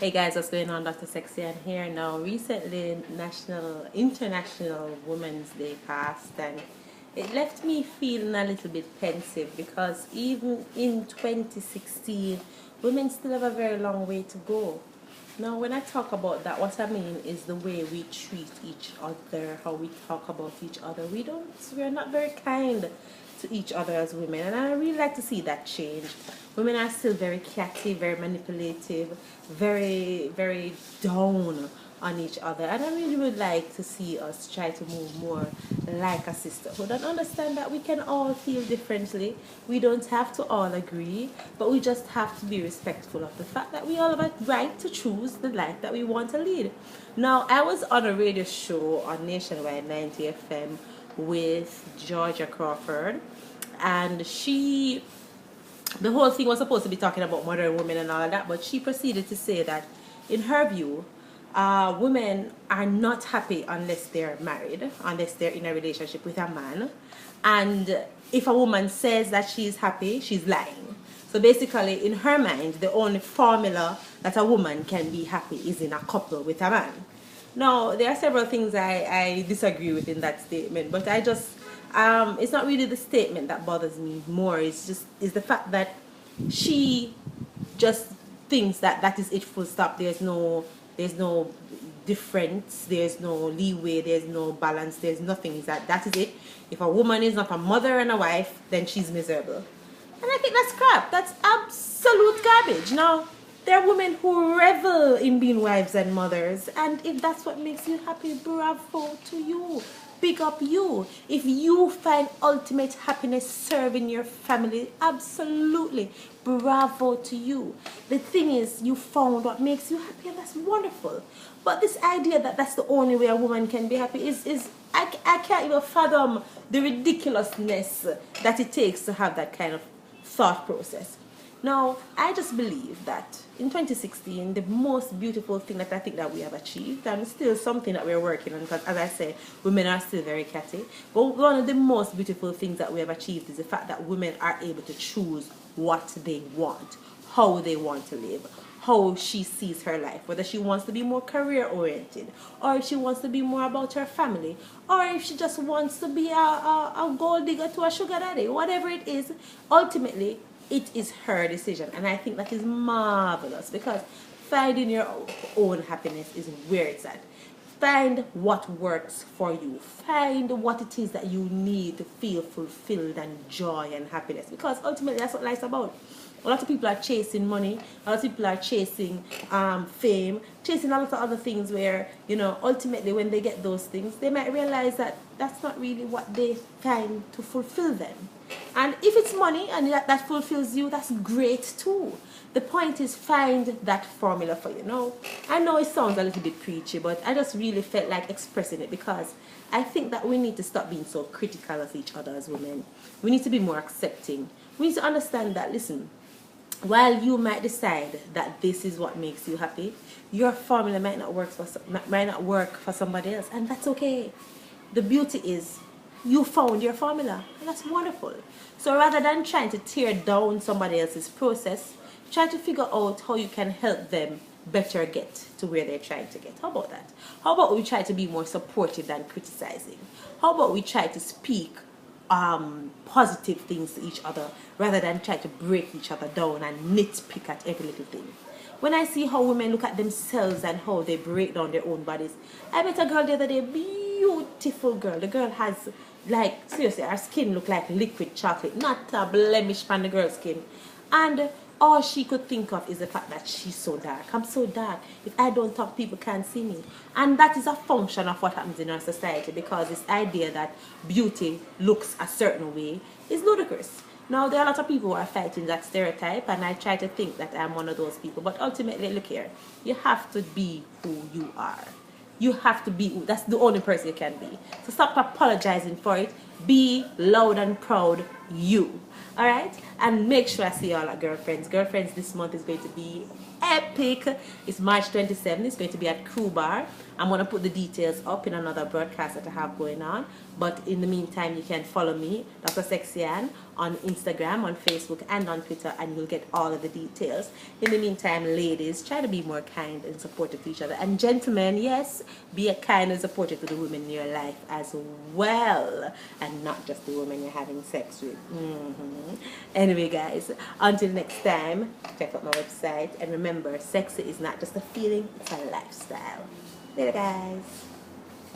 Hey guys, what's going on? Dr. Sexy and here now. Recently, International Women's Day passed, and it left me feeling a little bit pensive because even in 2016, women still have a very long way to go. Now, when I talk about that, what I mean is the way we treat each other, how we talk about each other. We're not very kind to each other as women, and I really like to see that change. Women are still very catty, very manipulative, very, very down on each other, and I really would like to see us try to move more like a sisterhood and understand that we can all feel differently. We don't have to all agree, but we just have to be respectful of the fact that we all have a right to choose the life that we want to lead. Now, I was on a radio show on Nationwide 90 FM with Georgia Crawford, and the whole thing was supposed to be talking about modern women and all of that, but she proceeded to say that in her view, women are not happy unless they're married, unless they're in a relationship with a man. And if a woman says that she's happy, she's lying. So basically, in her mind, the only formula that a woman can be happy is in a couple with a man. Now, there are several things I disagree with in that statement, but it's not really the statement that bothers me more. It's the fact that she just thinks that is it, full stop. There's no difference, there's no leeway, there's no balance, there's nothing. That is it. If a woman is not a mother and a wife, then she's miserable. And I think that's crap. That's absolute garbage. Now, there are women who revel in being wives and mothers, and if that's what makes you happy, bravo to you. Big up you. If you find ultimate happiness serving your family, absolutely bravo to you. The thing is, you found what makes you happy, and that's wonderful. But this idea that that's the only way a woman can be happy is I can't even fathom the ridiculousness that it takes to have that kind of thought process. Now, I just believe that in 2016, the most beautiful thing that I think that we have achieved, and still something that we're working on, because as I say, women are still very catty, but one of the most beautiful things that we have achieved is the fact that women are able to choose what they want, how they want to live, how she sees her life, whether she wants to be more career oriented, or if she wants to be more about her family, or if she just wants to be a gold digger to a sugar daddy, whatever it is. Ultimately, it is her decision, and I think that is marvelous, because finding your own happiness is where it's at. Find what works for you. Find what it is that you need to feel fulfilled and joy and happiness, because ultimately that's what life's about. A lot of people are chasing money, a lot of people are chasing fame, chasing a lot of other things where, ultimately when they get those things, they might realize that that's not really what they find to fulfill them. And if it's money and that fulfills you, that's great too. The point is, find that formula for you. Now, I know it sounds a little bit preachy, but I just really felt like expressing it, because I think that we need to stop being so critical of each other as women. We need to be more accepting. We need to understand that, listen, while you might decide that this is what makes you happy, your formula might not work for somebody else, and that's okay. The beauty is, you found your formula, and that's wonderful. So rather than trying to tear down somebody else's process, try to figure out how you can help them better get to where they're trying to get. How about that? How about we try to be more supportive than criticizing? How about we try to speak positive things to each other rather than try to break each other down and nitpick at every little thing? When I see how women look at themselves and how they break down their own bodies, I met a girl the other day, beautiful girl. The girl has, like, seriously, her skin look like liquid chocolate, not a blemish on the girl's skin. And all she could think of is the fact that she's so dark. I'm so dark. If I don't talk, people can't see me. And that is a function of what happens in our society, because this idea that beauty looks a certain way is ludicrous. Now, there are a lot of people who are fighting that stereotype, and I try to think that I'm one of those people. But ultimately, look here, you have to be who you are. You have to be, that's the only person you can be. So stop apologizing for it. Be loud and proud you. Alright? And make sure I see all our girlfriends. Girlfriends this month is going to be epic. It's March 27th. It's going to be at Crew Bar. I'm going to put the details up in another broadcast that I have going on. But in the meantime, you can follow me, Dr. Sexy Ann, on Instagram, on Facebook, and on Twitter, and you'll get all of the details. In the meantime, ladies, try to be more kind and supportive to each other. And gentlemen, yes, be a kind and supportive to the women in your life as well, and not just the women you're having sex with. Anyway, guys, until next time, check out my website, and remember, sexy is not just a feeling, it's a lifestyle. Later, guys.